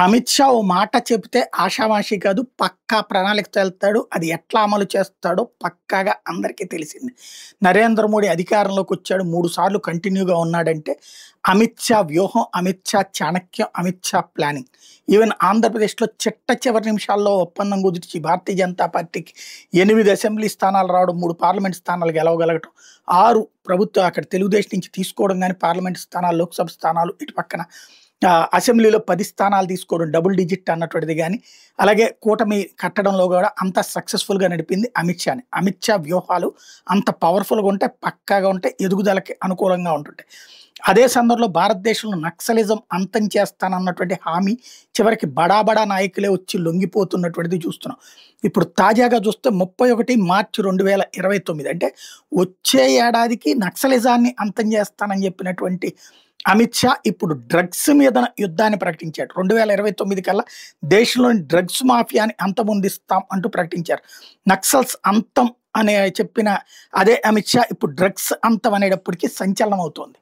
అమిత్ షా ఓ మాట చెప్తే ఆషామాషీ కాదు. పక్కా ప్రణాళికతో ఎళ్తాడు. అది ఎట్లా అమలు చేస్తాడో పక్కాగా అందరికీ తెలిసింది. నరేంద్ర మోడీ అధికారంలోకొచ్చాడు. 3 సార్లు కంటిన్యూగా ఉన్నాడంటే అమిత్ షా వ్యూహం, అమిత్ షా చాణక్యం, అమిత్ షా ప్లానింగ్. ఈవెన్ ఆంధ్రప్రదేశ్‌లో చిట్ట చివరి నిమిషాల్లో ఒప్పందం కుదిర్చి భారతీయ జనతా పార్టీకి 8 అసెంబ్లీ స్థానాలు రావడం, 3 పార్లమెంట్ స్థానాలు గెలవగలగటం, 6 ప్రభుత్వ అక్కడ తెలుగుదేశం నుంచి తీసుకోవడం గాని, పార్లమెంట్ స్థానాలు, లోక్సభ స్థానాలు, ఇటు పక్కన అసెంబ్లీలో 10 స్థానాలు తీసుకోవడం, డబుల్ డిజిట్ అన్నటువంటిది గాని, అలాగే కూటమి కట్టడంలో కూడా అంత సక్సెస్‌ఫుల్‌గా నడిపింది అమిత్ షానే. అమిత్ షా వ్యూహాలు అంత పవర్‌ఫుల్‌గా ఉంటాయి, పక్కాగా ఉంటాయి, ఎదుగుదలకి అనుకూలంగా ఉంటుంటాయి. అదే సందర్భంలో భారతదేశంలో నక్సలిజం అంతం చేస్తానన్నటువంటి హామీ చివరికి బడా బడా నాయకులే వచ్చి లొంగిపోతున్నటువంటిది చూస్తున్నాం. ఇప్పుడు తాజాగా చూస్తే 31 మార్చి 2029 అంటే వచ్చే ఏడాదికి నక్సలిజాన్ని అంతం చేస్తానని చెప్పినటువంటి అమిత్ షా ఇప్పుడు డ్రగ్స్ మీద యుద్ధాన్ని ప్రకటించాడు. 2029 కల్లా దేశంలోని డ్రగ్స్ మాఫియాని అంతమొందిస్తాం అంటూ ప్రకటించారు. నక్సల్స్ అంతం అనే చెప్పిన అదే అమిత్ షా ఇప్పుడు డ్రగ్స్ అంతం అనేటప్పటికి సంచలనం అవుతోంది.